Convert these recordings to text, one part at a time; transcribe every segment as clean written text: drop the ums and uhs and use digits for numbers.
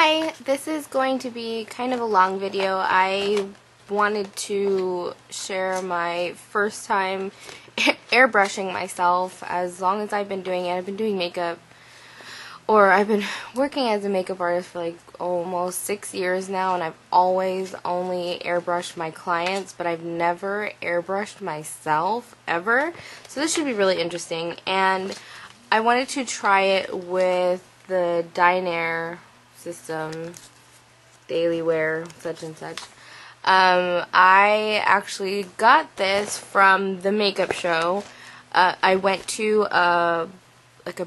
Hi, this is going to be kind of a long video. I wanted to share my first time airbrushing myself. As long as I've been doing it, I've been doing makeup, or I've been working as a makeup artist for like almost 6 years now, and I've always only airbrushed my clients, but I've never airbrushed myself ever. So this should be really interesting, and I wanted to try it with the Dinair system, daily wear, such and such. I actually got this from the makeup show. I went to a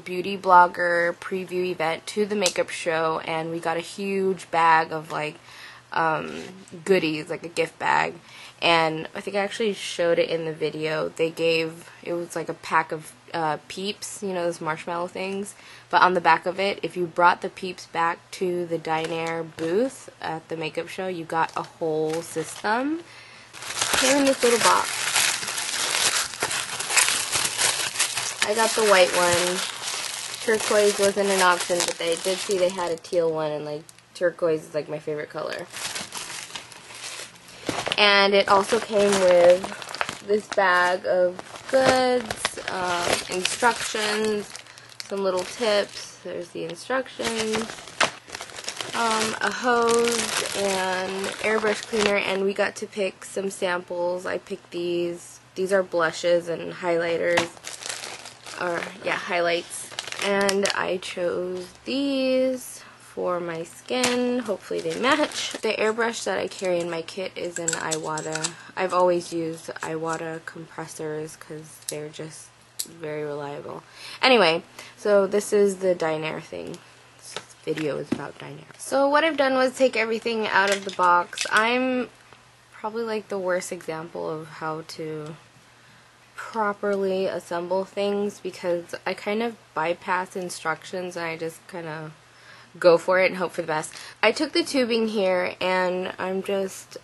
beauty blogger preview event to the makeup show, and we got a huge bag of like goodies, like a gift bag. And I think I actually showed it in the video. It was like a pack of Peeps, you know, those marshmallow things. But on the back of it, if you brought the Peeps back to the Dinair booth at the makeup show, you got a whole system. Here in this little box. I got the white one. Turquoise wasn't an option, but they did see they had a teal one, and like turquoise is like my favorite color. And it also came with this bag of goods, instructions, some little tips. There's the instructions, a hose, and airbrush cleaner, and we got to pick some samples. I picked these. These are blushes and highlighters, or yeah, highlights. And I chose these for my skin. Hopefully they match. The airbrush that I carry in my kit is an Iwata. I've always used Iwata compressors because they're just very reliable. Anyway, so this is the Dinair thing. This video is about Dinair. So what I've done was take everything out of the box. I'm probably like the worst example of how to properly assemble things because I kind of bypass instructions and I just kind of go for it and hope for the best. I took the tubing here and I'm just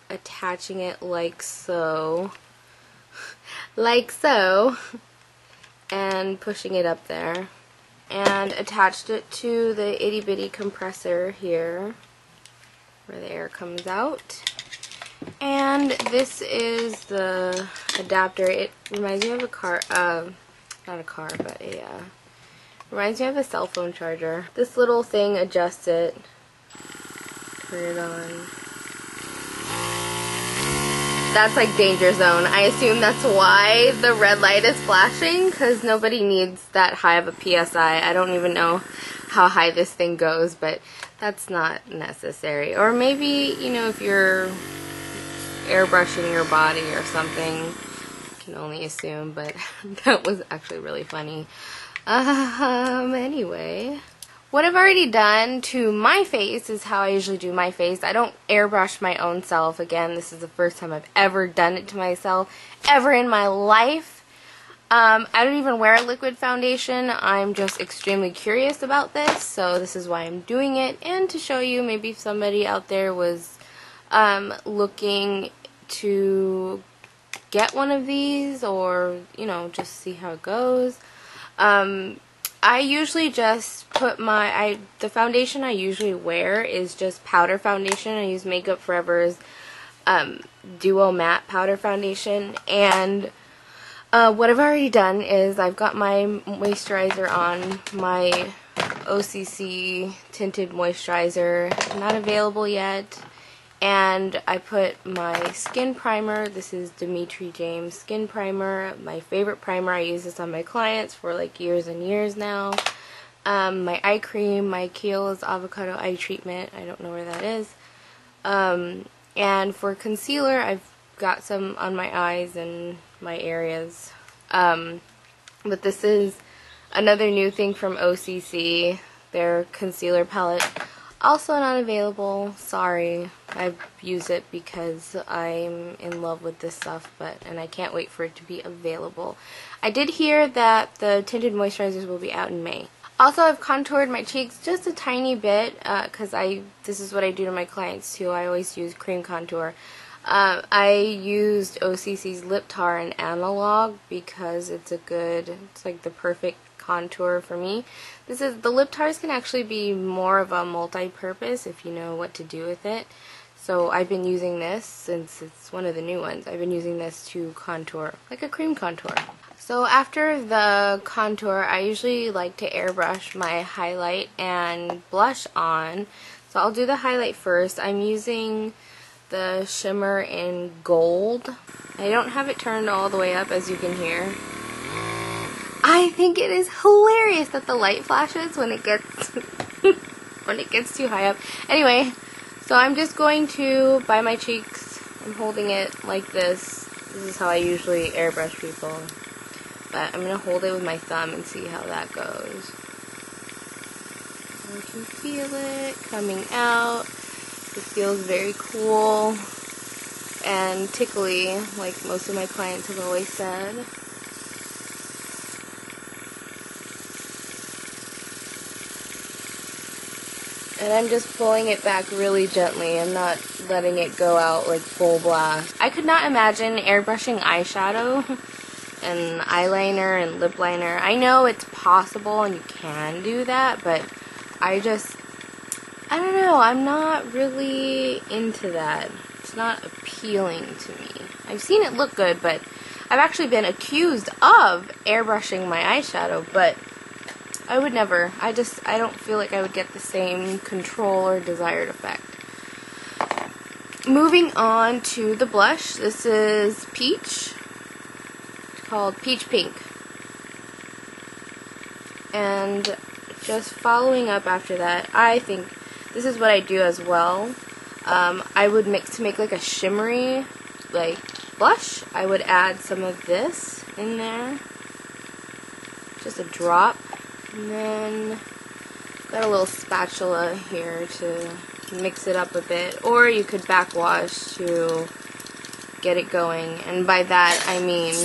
attaching it like so, and pushing it up there, and attached it to the itty bitty compressor here where the air comes out. And this is the adapter. It reminds me of a car, not a car, but reminds me of a cell phone charger. This little thing adjusts it. Turn it on. That's like danger zone. I assume that's why the red light is flashing, because nobody needs that high of a PSI. I don't even know how high this thing goes, but that's not necessary. Or maybe, you know, if you're airbrushing your body or something, I can only assume, but that was actually really funny. Anyway, what I've already done to my face is how I usually do my face. I don't airbrush my own self. Again, this is the first time I've ever done it to myself, ever in my life. I don't even wear a liquid foundation. I'm just extremely curious about this, so this is why I'm doing it, and to show you maybe if somebody out there was looking to get one of these, or, you know, just see how it goes. I usually just put the foundation I usually wear is just powder foundation. I use Makeup Forever's Duo Matte Powder Foundation. And what I've already done is I've got my moisturizer on, my OCC Tinted Moisturizer, not available yet. And I put my skin primer. This is Dimitri James Skin Primer. My favorite primer. I use this on my clients for like years and years now. My eye cream, my Kiehl's Avocado Eye Treatment. I don't know where that is. And for concealer, I've got some on my eyes and my areas. But this is another new thing from OCC. Their concealer palette. Also not available. Sorry. I use it because I'm in love with this stuff, and I can't wait for it to be available. I did hear that the tinted moisturizers will be out in May. Also, I've contoured my cheeks just a tiny bit because this is what I do to my clients too. I always use cream contour. I used OCC's Lip Tar in Analog because it's like the perfect contour for me. The lip tars can actually be more of a multi-purpose if you know what to do with it. So I've been using this, since it's one of the new ones, I've been using this to contour, like a cream contour. So after the contour, I usually like to airbrush my highlight and blush on. So I'll do the highlight first. I'm using the shimmer in gold. I don't have it turned all the way up, as you can hear. I think it is hilarious that the light flashes when it gets when it gets too high up. Anyway, so I'm just going to, by my cheeks, I'm holding it like this. This is how I usually airbrush people. But I'm going to hold it with my thumb and see how that goes. I can feel it coming out. It feels very cool and tickly, like most of my clients have always said. And I'm just pulling it back really gently. I'm not letting it go out like full blast. I could not imagine airbrushing eyeshadow and eyeliner and lip liner. I know it's possible and you can do that, but I don't know, I'm not really into that. It's not appealing to me. I've seen it look good, but I've actually been accused of airbrushing my eyeshadow, but I would never. I don't feel like I would get the same control or desired effect. Moving on to the blush. This is Peach. It's called Peach Pink. And just following up after that, I think this is what I do as well. I would mix to make like a shimmery like blush. I would add some of this in there. Just a drop. And then got a little spatula here to mix it up a bit, or you could backwash to get it going, and by that I mean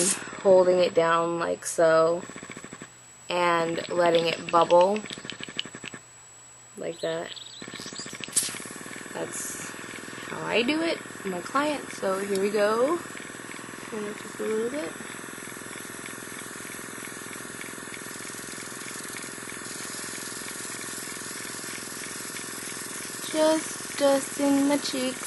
holding it down like so and letting it bubble like that. That's how I do it for my clients. So here we go. Just a little bit. Just in my cheeks.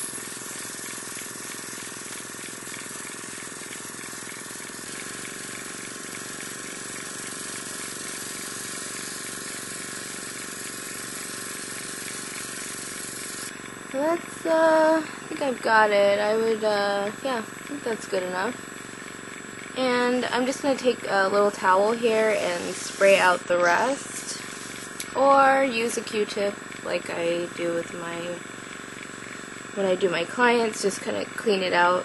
Let's, I think I've got it. I would, yeah, I think that's good enough. And I'm just going to take a little towel here and spray out the rest. Or use a Q-tip like I do with when I do my clients, just kind of clean it out,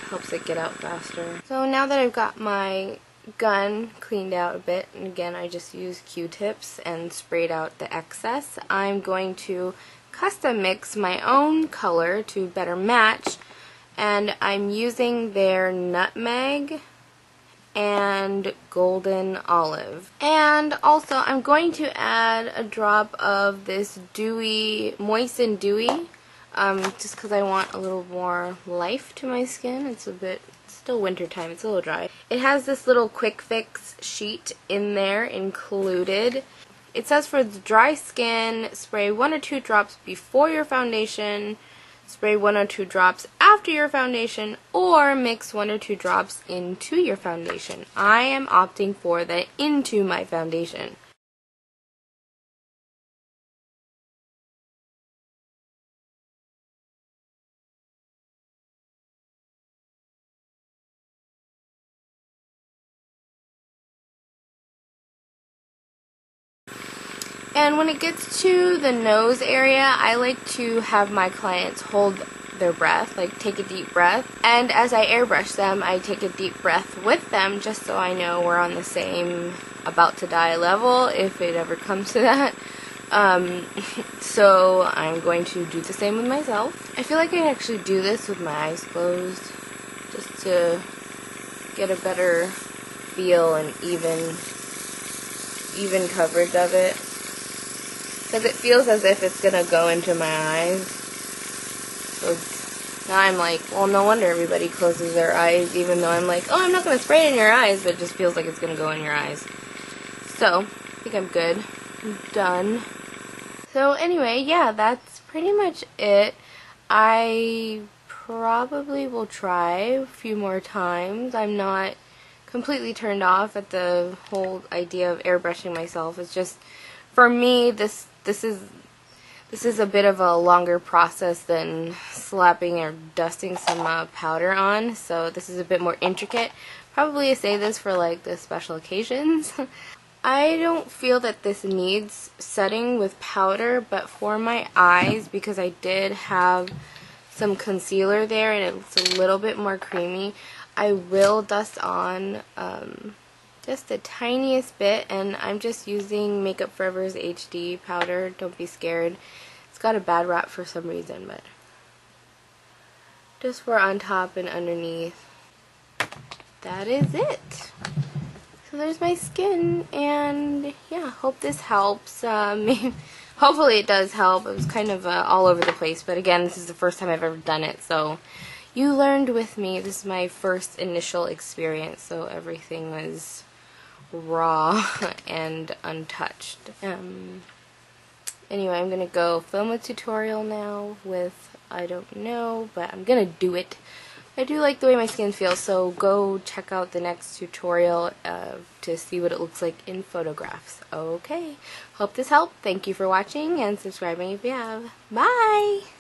helps it get out faster. So now that I've got my gun cleaned out a bit, and again I just used Q-tips and sprayed out the excess, I'm going to custom mix my own color to better match, and I'm using their Nutmeg and Golden Olive. And also I'm going to add a drop of this Dewy, Moistened Dewy, just because I want a little more life to my skin. It's still winter time, it's a little dry. It has this little quick fix sheet in there included. It says for the dry skin, spray 1 or 2 drops before your foundation, spray 1 or 2 drops after your foundation, or mix 1 or 2 drops into your foundation. I am opting for the into my foundation. And when it gets to the nose area, I like to have my clients hold their breath, like take a deep breath. And as I airbrush them, I take a deep breath with them just so I know we're on the same about to die level, if it ever comes to that. So I'm going to do the same with myself. I feel like I actually do this with my eyes closed, just to get a better feel and even coverage of it. Because it feels as if it's gonna go into my eyes. So now I'm like, well, no wonder everybody closes their eyes, even though I'm like, oh, I'm not gonna spray it in your eyes, but it just feels like it's gonna go in your eyes. So, I think I'm good. I'm done. So anyway, yeah, that's pretty much it. I probably will try a few more times. I'm not completely turned off at the whole idea of airbrushing myself. It's just, for me, this is a bit of a longer process than slapping or dusting some powder on, so this is a bit more intricate. Probably say this for like the special occasions. I don't feel that this needs setting with powder, but for my eyes, because I did have some concealer there and it's a little bit more creamy, I will dust on just the tiniest bit, and I'm just using Makeup Forever's HD powder. Don't be scared. It's got a bad rap for some reason, but just for on top and underneath. That is it. So there's my skin, and yeah, hope this helps. Hopefully it does help. It was kind of all over the place, but again, this is the first time I've ever done it, so you learned with me. This is my first initial experience, so everything was raw and untouched. Anyway, I'm gonna go film a tutorial now with, I don't know, but I'm gonna do it. I do like the way my skin feels, so go check out the next tutorial to see what it looks like in photographs. Okay, hope this helped. Thank you for watching and subscribing if you have. Bye!